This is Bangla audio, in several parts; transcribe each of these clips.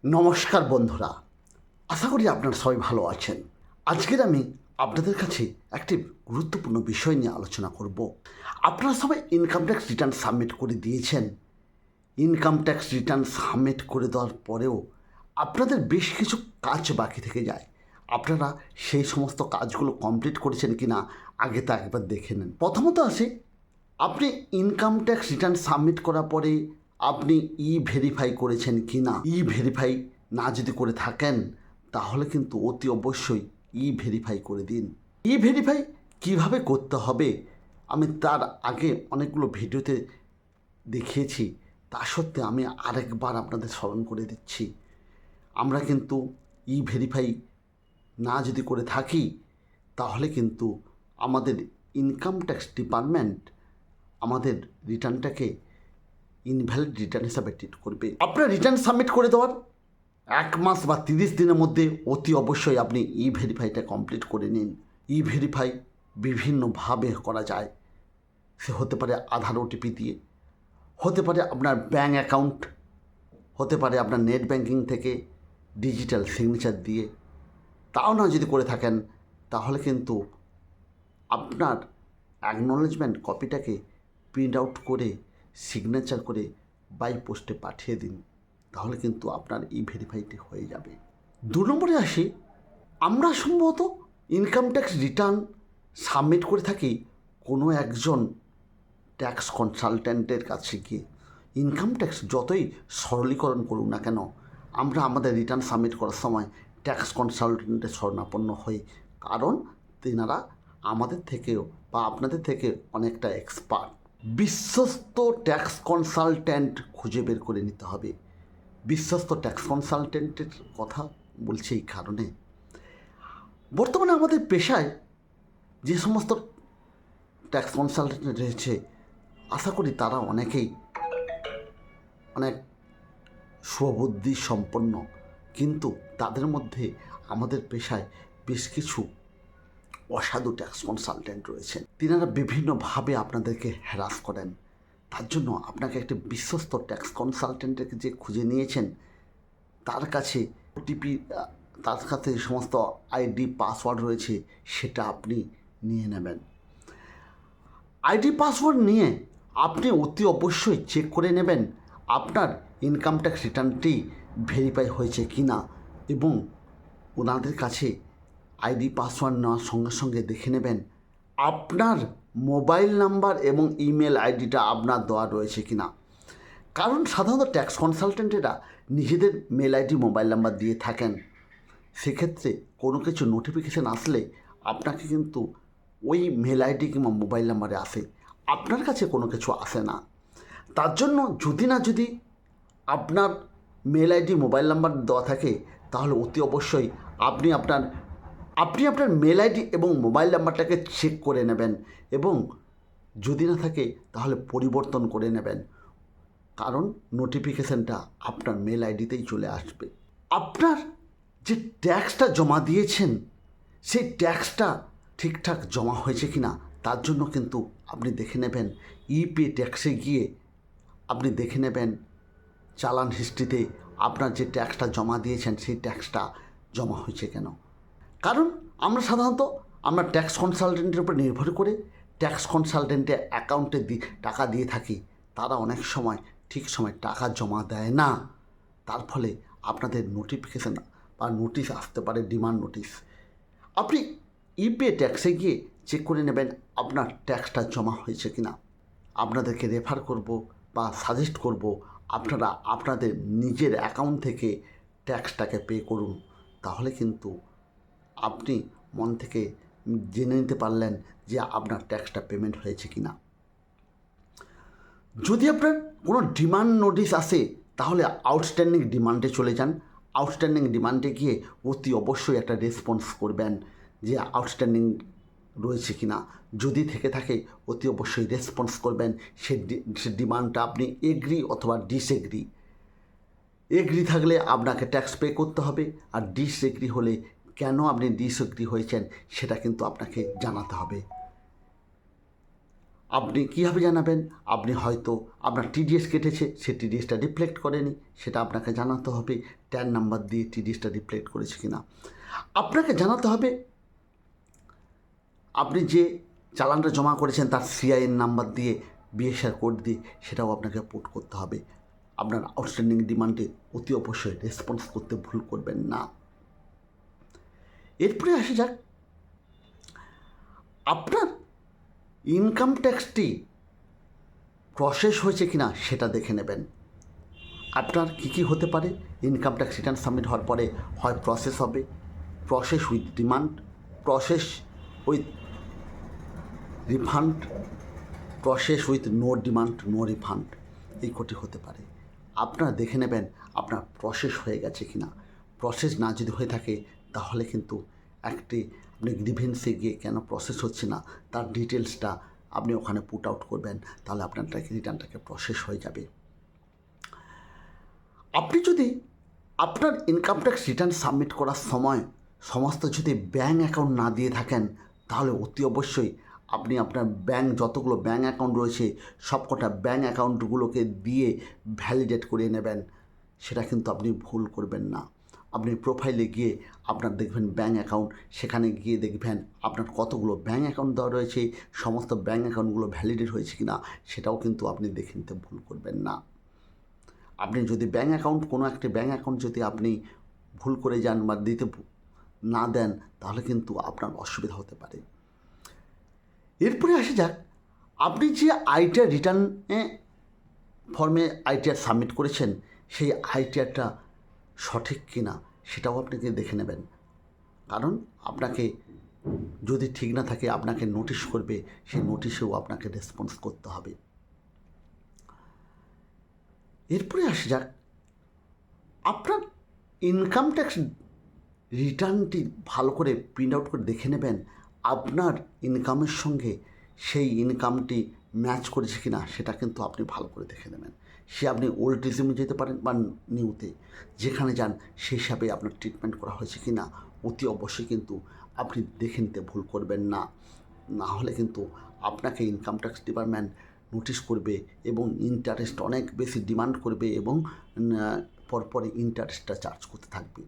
নমস্কার বন্ধুরা, আশা করি আপনারা সবাই ভালো আছেন। আজকের আমি আপনাদের কাছে একটি গুরুত্বপূর্ণ বিষয় নিয়ে আলোচনা করব। আপনারা সবাই ইনকাম ট্যাক্স রিটার্ন সাবমিট করে দিয়েছেন। ইনকাম ট্যাক্স রিটার্ন সাবমিট করে দেওয়ার পরেও আপনাদের বেশ কিছু কাজ বাকি থেকে যায়। আপনারা সেই সমস্ত কাজগুলো কমপ্লিট করেছেন কি না আগে তা একবার দেখে নেন। প্রথমত আসে, আপনি ইনকাম ট্যাক্স রিটার্ন সাবমিট করার পরে আপনি ভেরিফাই করেছেন কি না। ভেরিফাই না যদি করে থাকেন তাহলে কিন্তু অতি অবশ্যই ভেরিফাই করে দিন। ভেরিফাই কীভাবে করতে হবে আমি তার আগে অনেকগুলো ভিডিওতে দেখিয়েছি, তা সত্ত্বে আমি আরেকবার আপনাদের স্মরণ করে দিচ্ছি। আমরা কিন্তু ভেরিফাই না যদি করে থাকি তাহলে কিন্তু আমাদের ইনকাম ট্যাক্স ডিপার্টমেন্ট আমাদের রিটার্নটাকে ইনভ্যালিড রিটার্ন হিসাবে ট্রিট করবে। আপনার রিটার্ন সাবমিট করে দেওয়ার 1 মাস বা 30 দিনের মধ্যে অতি অবশ্যই আপনি ভেরিফাইটা কমপ্লিট করে নিন। ভেরিফাই বিভিন্নভাবে করা যায়। সে হতে পারে আধার ওটিপি দিয়ে, হতে পারে আপনার ব্যাঙ্ক অ্যাকাউন্ট, হতে পারে আপনার নেট ব্যাঙ্কিং থেকে ডিজিটাল সিগনেচার দিয়ে। তাও না যদি করে থাকেন তাহলে কিন্তু আপনার অ্যাকনলেজমেন্ট কপিটাকে প্রিন্ট আউট করে সিগনেচার করে বাই পোস্টে পাঠিয়ে দিন, তাহলে কিন্তু আপনার ভেরিফাইটি হয়ে যাবে। 2 নম্বরে আসি, আমরা সম্ভবত ইনকাম ট্যাক্স রিটার্ন সাবমিট করে থাকি কোনো একজন ট্যাক্স কনসালট্যান্টের কাছে গিয়ে। ইনকাম ট্যাক্স যতই সরলীকরণ করুক না কেন, আমরা আমাদের রিটার্ন সাবমিট করার সময় ট্যাক্স কনসালটেন্টের শরণাপন্ন হই, কারণ তেনারা আমাদের থেকেও বা আপনাদের থেকে অনেকটা এক্সপার্ট। বিশ্বস্ত ট্যাক্স কনসালট্যান্ট খুঁজে বের করে নিতে হবে। বিশ্বস্ত ট্যাক্স কনসালটেন্টের কথা বলছি এই কারণে, বর্তমানে আমাদের পেশায় যে সমস্ত ট্যাক্স কনসালটেন্ট রয়েছে আশা করি তারা অনেকেই অনেক সুবুদ্ধি সম্পন্ন, কিন্তু তাদের মধ্যে আমাদের পেশায় বেশ কিছু অসাধু ট্যাক্স কনসালটেন্ট রয়েছেন। তিনারা বিভিন্নভাবে আপনাদেরকে হ্যারাস করেন। তার জন্য আপনাকে একটি বিশ্বস্ত ট্যাক্স কনসালটেন্টকে যে খুঁজে নিয়েছেন তার কাছে ওটিপি, তার কাছে সমস্ত আইডি পাসওয়ার্ড রয়েছে, সেটা আপনি নিয়ে নেবেন। আইডি পাসওয়ার্ড নিয়ে আপনি অতি অবশ্যই চেক করে নেবেন আপনার ইনকাম ট্যাক্স রিটার্নটি ভেরিফাই হয়েছে কি না, এবং ওনাদের কাছে আইডি পাসওয়ার্ড নেওয়ার সঙ্গে সঙ্গে দেখে নেবেন আপনার মোবাইল নাম্বার এবং ইমেল আইডিটা আপনার দেওয়া রয়েছে কি না। কারণ সাধারণত ট্যাক্স কনসালটেন্টেরা নিজেদের মেল আইডি মোবাইল নাম্বার দিয়ে থাকেন। সেক্ষেত্রে কোনো কিছু নোটিফিকেশান আসলে আপনাকে কিন্তু ওই মেল আইডি কিংবা মোবাইল নাম্বারে আসে, আপনার কাছে কোনো কিছু আসে না। তার জন্য যদি আপনার মেল আইডি মোবাইল নাম্বার দেওয়া থাকে তাহলে অতি অবশ্যই আপনি আপনার মেল আইডি এবং মোবাইল নাম্বারটাকে চেক করে নেবেন, এবং যদি না থাকে তাহলে পরিবর্তন করে নেবেন, কারণ নোটিফিকেশানটা আপনার মেল আইডিতেই চলে আসবে। আপনার যে ট্যাক্সটা জমা দিয়েছেন সেই ট্যাক্সটা ঠিকঠাক জমা হয়েছে কি না তার জন্য কিন্তু আপনি দেখে নেবেন পে ট্যাক্সে গিয়ে আপনি দেখে নেবেন চালান হিস্ট্রিতে আপনার যে ট্যাক্সটা জমা দিয়েছেন সেই ট্যাক্সটা জমা হয়েছে কেন। কারণ আমরা সাধারণত আমরা ট্যাক্স কনসালটেন্টের উপর নির্ভর করে ট্যাক্স কনসালটেন্টের অ্যাকাউন্টে টাকা দিয়ে থাকি, তারা অনেক সময় ঠিক সময় টাকা জমা দেয় না। তার ফলে আপনাদের নোটিফিকেশান বা নোটিশ আসতে পারে, ডিমান্ড নোটিশ। আপনি পে ট্যাক্সে গিয়ে চেক করে নেবেন আপনার ট্যাক্সটা জমা হয়েছে কি না। আপনাদেরকে রেফার করব বা সাজেস্ট করব আপনারা আপনাদের নিজের অ্যাকাউন্ট থেকে ট্যাক্সটাকে পে করুন, তাহলে কিন্তু আপনি মন থেকে জেনে নিতে পারলেন যে আপনার ট্যাক্সটা পেমেন্ট হয়েছে কি না। যদি আপনার কোনো ডিমান্ড নোটিশ আসে তাহলে আউটস্ট্যান্ডিং ডিমান্ডে চলে যান। আউটস্ট্যান্ডিং ডিমান্ডে গিয়ে অতি অবশ্যই একটা রেসপন্স করবেন যে আউটস্ট্যান্ডিং রয়েছে কি না। যদি থেকে থাকে অতি অবশ্যই রেসপন্স করবেন। সে ডিমান্ডটা আপনি এগ্রি অথবা ডিসএগ্রি। এগ্রি থাকলে আপনাকে ট্যাক্স পে করতে হবে, আর ডিসএগ্রি হলে কেন আপনি ডিসএগ্রি হয়েছেন সেটা কিন্তু আপনাকে জানাতে হবে। আপনি কীভাবে জানাবেন? আপনি হয়তো আপনার টিডিএস কেটেছে, সে টিডিএসটা রিফ্লেক্ট করেনি, সেটা আপনাকে জানাতে হবে। ট্যান নাম্বার দিয়ে টিডিএসটা রিফ্লেক্ট করেছে কি না আপনাকে জানাতে হবে। আপনি যে চালানটা জমা করেছেন তার সিআইএন নাম্বার দিয়ে, বিএসআর কোড দিয়ে সেটাও আপনাকে পুট করতে হবে। আপনার আউটস্ট্যান্ডিং ডিমান্ডে অতি অবশ্যই রেসপন্স করতে ভুল করবেন না। এরপরে আসা যাক, আপনার ইনকাম ট্যাক্সটি প্রসেস হয়েছে কি না সেটা দেখে নেবেন। আপনার কী হতে পারে? ইনকাম ট্যাক্স রিটার্ন সাবমিট হওয়ার পরে হয় প্রসেস হবে, process with demand, process with refund, process with no demand no refund, এই কটি হতে পারে। আপনারা দেখে নেবেন আপনার প্রসেস হয়ে গেছে কি না। প্রসেস না যদি হয়ে থাকে তাহলে কিন্তু আপনি গ্রিভেন্সে গিয়ে কেন প্রসেস হচ্ছে না তার ডিটেলসটা আপনি ওখানে পুট আউট করবেন, তাহলে আপনার রিটার্নটাকে প্রসেস হয়ে যাবে। আপনি যদি আপনার ইনকাম ট্যাক্স রিটার্ন সাবমিট করার সময় সমস্ত যদি ব্যাঙ্ক অ্যাকাউন্ট না দিয়ে থাকেন তাহলে অতি অবশ্যই আপনি আপনার যতগুলো ব্যাঙ্ক অ্যাকাউন্ট রয়েছে সবকটা ব্যাঙ্ক অ্যাকাউন্টগুলোকে দিয়ে ভ্যালিডেট করিয়ে নেবেন। সেটা কিন্তু আপনি ভুল করবেন না। আপনি প্রোফাইলে গিয়ে আপনার দেখবেন ব্যাঙ্ক অ্যাকাউন্ট, সেখানে গিয়ে দেখবেন আপনার কতগুলো ব্যাঙ্ক অ্যাকাউন্ট দেওয়া রয়েছে, সমস্ত ব্যাঙ্ক অ্যাকাউন্টগুলো ভ্যালিডেট হয়েছে কি না সেটাও কিন্তু আপনি দেখে নিতে ভুল করবেন না। আপনি যদি ব্যাঙ্ক অ্যাকাউন্ট কোনো একটা ব্যাঙ্ক অ্যাকাউন্ট যদি আপনি ভুল করে যান বা দিতে না দেন তাহলে কিন্তু আপনার অসুবিধা হতে পারে। এরপরে আসা যাক, আপনি যে আইটিআর রিটার্নে ফর্মে আইটিআর সাবমিট করেছেন সেই আইটিআরটা সঠিক কি না সেটাও আপনাকে দেখে নেবেন। কারণ আপনাকে যদি ঠিক না থাকে আপনাকে নোটিশ করবে, সেই নোটিশেও আপনাকে রেসপন্স করতে হবে। এরপরে আসা যাক, আপনার ইনকাম ট্যাক্স রিটার্নটি ভালো করে প্রিন্ট আউট করে দেখে নেবেন আপনার ইনকামের সঙ্গে সেই ইনকামটি ম্যাচ করেছে কি না সেটা কিন্তু আপনি ভালো করে দেখে নেবেন। সে আপনি ওল্ড রেজিউমে যেতে পারেন বা নিউতে, যেখানে যান সেই হিসাবে আপনার ট্রিটমেন্ট করা হয়েছে কি না অতি অবশ্যই কিন্তু আপনি দেখে নিতে ভুল করবেন না। না হলে কিন্তু আপনাকে ইনকাম ট্যাক্স ডিপার্টমেন্ট নোটিশ করবে এবং ইন্টারেস্ট অনেক বেশি ডিমান্ড করবে এবং পরপরে ইন্টারেস্টটা চার্জ করতে থাকবে।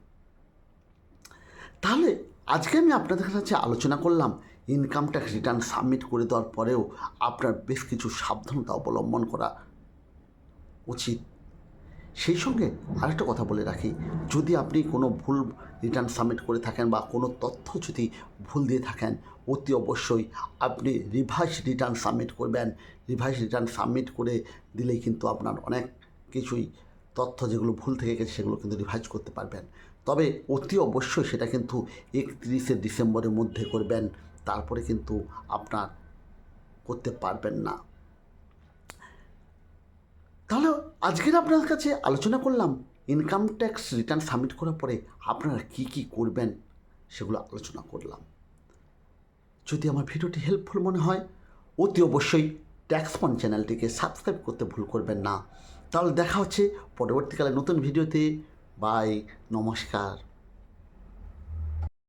তাহলে আজকে আমি আপনাদের কাছে আলোচনা করলাম ইনকাম ট্যাক্স রিটার্ন সাবমিট করে দেওয়ার পরেও আপনার বেশ কিছু সাবধানতা অবলম্বন করা উচিত। সেই সঙ্গে আরেকটা কথা বলে রাখি, যদি আপনি কোনো ভুল রিটার্ন সাবমিট করে থাকেন বা কোনো তথ্য যদি ভুল দিয়ে থাকেন অতি অবশ্যই আপনি রিভাইস রিটার্ন সাবমিট করবেন। রিভাইস রিটার্ন সাবমিট করে দিলেই কিন্তু আপনার অনেক কিছুই তথ্য যেগুলো ভুল থেকে গেছে সেগুলো কিন্তু রিভাইজ করতে পারবেন। তবে অতি অবশ্যই সেটা কিন্তু 31শে ডিসেম্বরের মধ্যে করবেন, তারপরে কিন্তু আপনার করতে পারবেন না। তাহলে আজকের আপনার কাছে আলোচনা করলাম ইনকাম ট্যাক্স রিটার্ন সাবমিট করার পরে আপনারা কী করবেন সেগুলো আলোচনা করলাম। যদি আমার ভিডিওটি হেল্পফুল মনে হয় অতি অবশ্যই ট্যাক্স ফান্ড চ্যানেলটিকে সাবস্ক্রাইব করতে ভুল করবেন না। তাহলে দেখা হচ্ছে পরবর্তীকালে নতুন ভিডিওতে। বাই, নমস্কার।